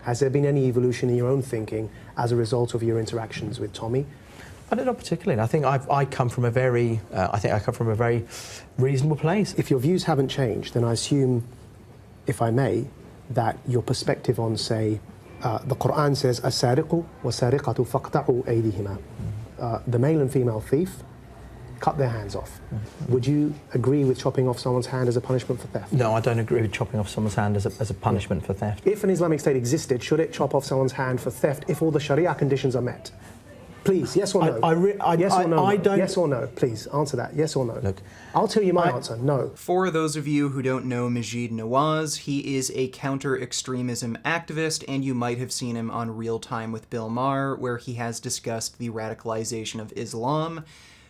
Has there been any evolution in your own thinking as a result of your interactions with Tommy? I don't know particularly. I think I come from a very, reasonable place. If your views haven't changed, then I assume, if I may, that your perspective on, say, the Quran says, "As-sariqu wa-sariqatu faqta'u aydihima." The male and female thief, cut their hands off. Would you agree with chopping off someone's hand as a punishment for theft? No, I don't agree with chopping off someone's hand as a punishment for theft. If an Islamic State existed, should it chop off someone's hand for theft if all the Sharia conditions are met? Please, yes or no? Yes or no? Yes or no? Please, answer that. Yes or no? Look, I'll tell you my answer. No. For those of you who don't know Maajid Nawaz, he is a counter-extremism activist, and you might have seen him on Real Time with Bill Maher, where he has discussed the radicalization of Islam.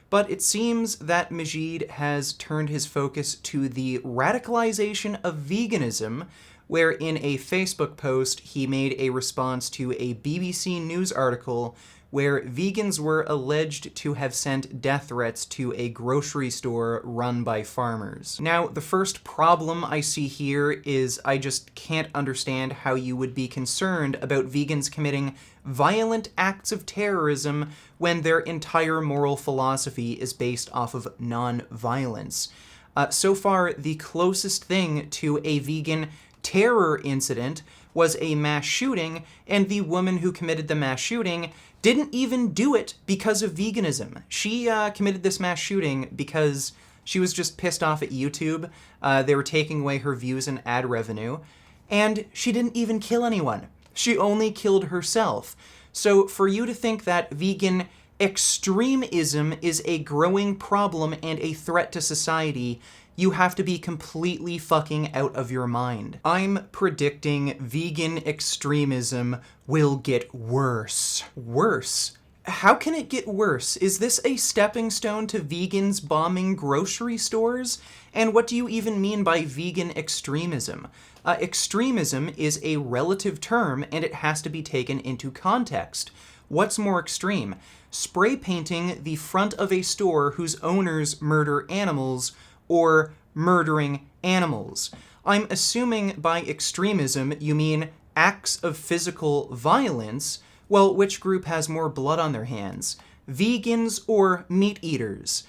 But it seems that Maajid has turned his focus to the radicalization of veganism, where in a Facebook post he made a response to a BBC News article where vegans were alleged to have sent death threats to a grocery store run by farmers. Now, the first problem I see here is I just can't understand how you would be concerned about vegans committing violent acts of terrorism when their entire moral philosophy is based off of non-violence. So far, the closest thing to a vegan terror incident was a mass shooting, and the woman who committed the mass shooting didn't even do it because of veganism. She committed this mass shooting because she was just pissed off at YouTube. They were taking away her views and ad revenue, and she didn't even kill anyone. She only killed herself. So for you to think that vegan extremism is a growing problem and a threat to society, you have to be completely fucking out of your mind. I'm predicting vegan extremism will get worse. Worse? How can it get worse? Is this a stepping stone to vegans bombing grocery stores? And what do you even mean by vegan extremism? Extremism is a relative term, and it has to be taken into context. What's more extreme? Spray painting the front of a store whose owners murder animals, or murdering animals? I'm assuming by extremism you mean acts of physical violence. Well, which group has more blood on their hands? Vegans or meat eaters?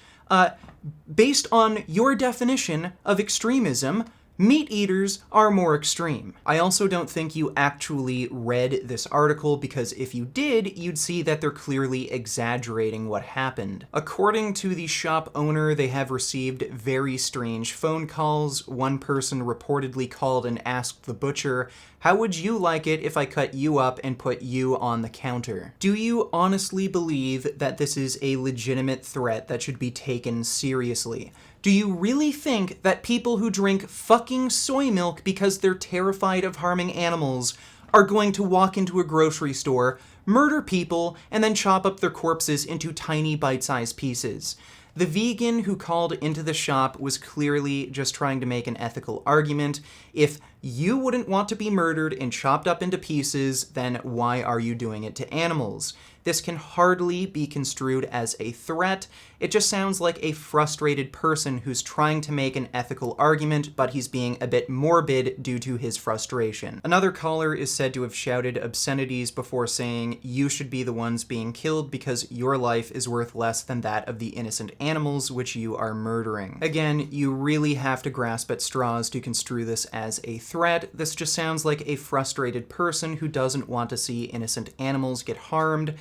Based on your definition of extremism, meat eaters are more extreme. I also don't think you actually read this article, because if you did, you'd see that they're clearly exaggerating what happened. According to the shop owner, they have received very strange phone calls. One person reportedly called and asked the butcher, "How would you like it if I cut you up and put you on the counter?" Do you honestly believe that this is a legitimate threat that should be taken seriously? Do you really think that people who drink fucking soy milk because they're terrified of harming animals are going to walk into a grocery store, murder people, and then chop up their corpses into tiny bite-sized pieces? The vegan who called into the shop was clearly just trying to make an ethical argument. If you wouldn't want to be murdered and chopped up into pieces, then why are you doing it to animals? This can hardly be construed as a threat. It just sounds like a frustrated person who's trying to make an ethical argument, but he's being a bit morbid due to his frustration. Another caller is said to have shouted obscenities before saying, "You should be the ones being killed because your life is worth less than that of the innocent animals which you are murdering." Again, you really have to grasp at straws to construe this as a threat. This just sounds like a frustrated person who doesn't want to see innocent animals get harmed.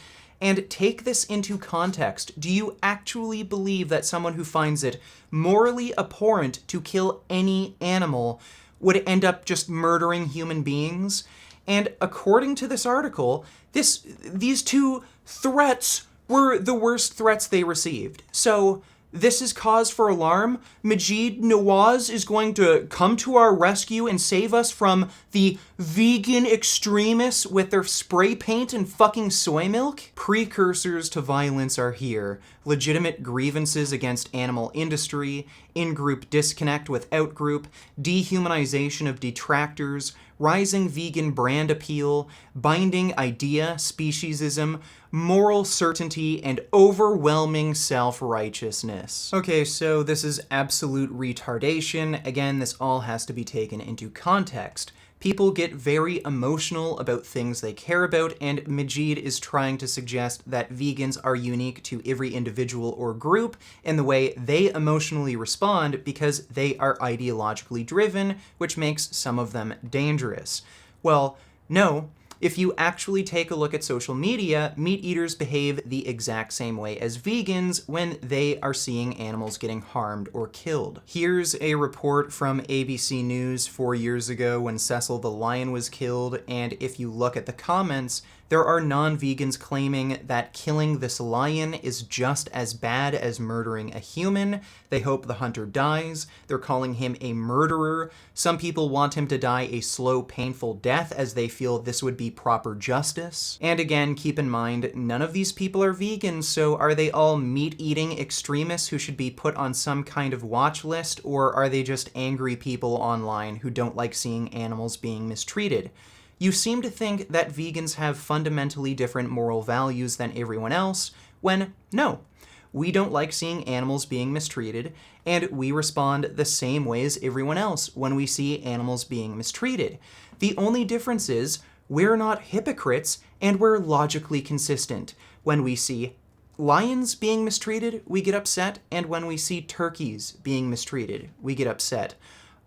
And take this into context. Do you actually believe that someone who finds it morally abhorrent to kill any animal would end up just murdering human beings? And according to this article, these two threats were the worst threats they received. So this is cause for alarm. Maajid Nawaz is going to come to our rescue and save us from the vegan extremists with their spray paint and fucking soy milk? Precursors to violence are here. Legitimate grievances against animal industry, in-group disconnect with out-group, dehumanization of detractors, rising vegan brand appeal, binding idea speciesism, moral certainty, and overwhelming self-righteousness. Okay, so this is absolute retardation. Again, this all has to be taken into context. People get very emotional about things they care about, and Maajid is trying to suggest that vegans are unique to every individual or group in the way they emotionally respond because they are ideologically driven, which makes some of them dangerous. Well, no. If you actually take a look at social media, meat eaters behave the exact same way as vegans when they are seeing animals getting harmed or killed. Here's a report from ABC News 4 years ago when Cecil the lion was killed, and if you look at the comments, there are non-vegans claiming that killing this lion is just as bad as murdering a human. They hope the hunter dies. They're calling him a murderer. Some people want him to die a slow, painful death as they feel this would be proper justice. And again, keep in mind, none of these people are vegans, so are they all meat-eating extremists who should be put on some kind of watch list, or are they just angry people online who don't like seeing animals being mistreated? You seem to think that vegans have fundamentally different moral values than everyone else, when no. We don't like seeing animals being mistreated, and we respond the same way as everyone else when we see animals being mistreated. The only difference is we're not hypocrites and we're logically consistent. When we see lions being mistreated, we get upset, and when we see turkeys being mistreated, we get upset.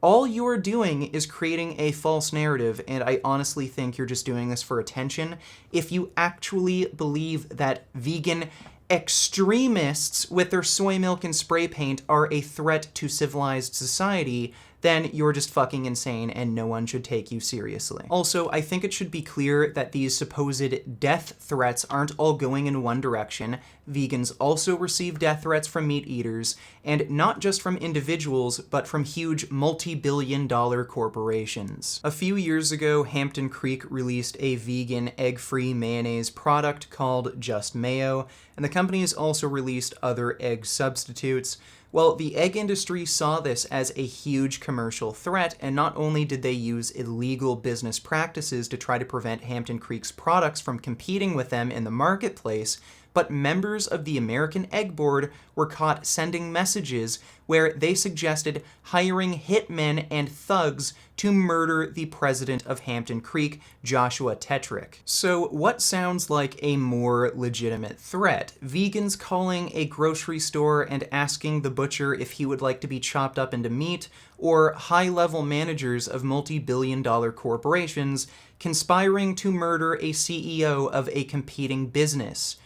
All you're doing is creating a false narrative, and I honestly think you're just doing this for attention. If you actually believe that vegan extremists with their soy milk and spray paint are a threat to civilized society, then you're just fucking insane and no one should take you seriously. Also, I think it should be clear that these supposed death threats aren't all going in one direction. Vegans also receive death threats from meat eaters, and not just from individuals, but from huge multi-billion-dollar corporations. A few years ago, Hampton Creek released a vegan egg-free mayonnaise product called Just Mayo, and the company has also released other egg substitutes. Well, the egg industry saw this as a huge commercial threat, and not only did they use illegal business practices to try to prevent Hampton Creek's products from competing with them in the marketplace, but members of the American Egg Board were caught sending messages where they suggested hiring hitmen and thugs to murder the president of Hampton Creek, Joshua Tetrick. So what sounds like a more legitimate threat? Vegans calling a grocery store and asking the butcher if he would like to be chopped up into meat, or high-level managers of multi-billion-dollar corporations conspiring to murder a CEO of a competing business?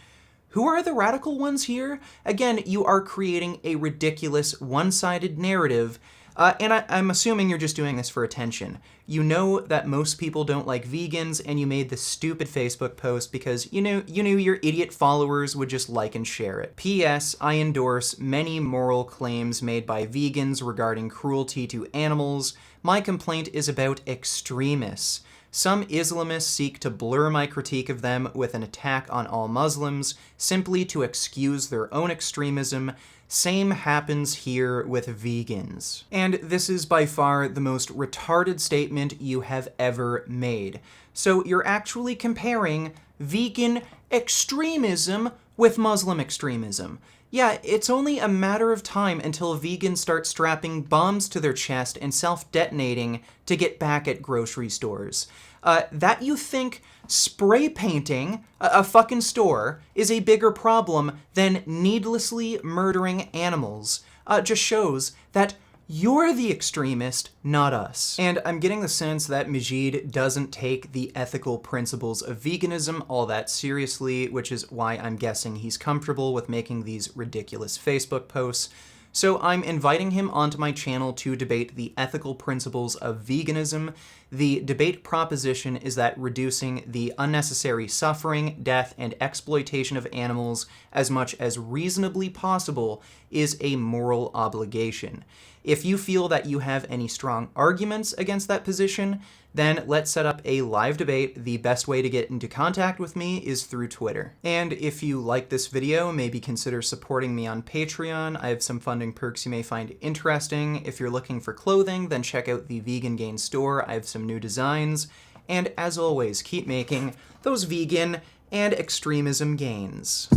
Who are the radical ones here? Again, you are creating a ridiculous one-sided narrative, and I'm assuming you're just doing this for attention. You know that most people don't like vegans, and you made this stupid Facebook post because you knew your idiot followers would just like and share it. P.S. I endorse many moral claims made by vegans regarding cruelty to animals. My complaint is about extremists. Some Islamists seek to blur my critique of them with an attack on all Muslims, simply to excuse their own extremism. Same happens here with vegans. And this is by far the most retarded statement you have ever made. So you're actually comparing vegan extremism with Muslim extremism. Yeah, it's only a matter of time until vegans start strapping bombs to their chest and self-detonating to get back at grocery stores. That you think spray painting a fucking store is a bigger problem than needlessly murdering animals just shows that you're the extremist, not us. And I'm getting the sense that Maajid doesn't take the ethical principles of veganism all that seriously, which is why I'm guessing he's comfortable with making these ridiculous Facebook posts. So I'm inviting him onto my channel to debate the ethical principles of veganism. The debate proposition is that reducing the unnecessary suffering, death, and exploitation of animals as much as reasonably possible is a moral obligation. If you feel that you have any strong arguments against that position, then let's set up a live debate. The best way to get into contact with me is through Twitter. And if you like this video, maybe consider supporting me on Patreon. I have some funding perks you may find interesting. If you're looking for clothing, then check out the Vegan Gain store. I have some new designs. And as always, keep making those vegan and extremism gains.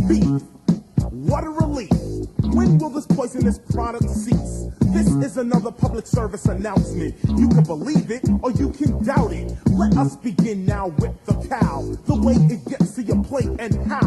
What a relief. When will this poisonous product cease? This is another public service announcement. You can believe it or you can doubt it. Let us begin now with the cow. The way it gets to your plate and how.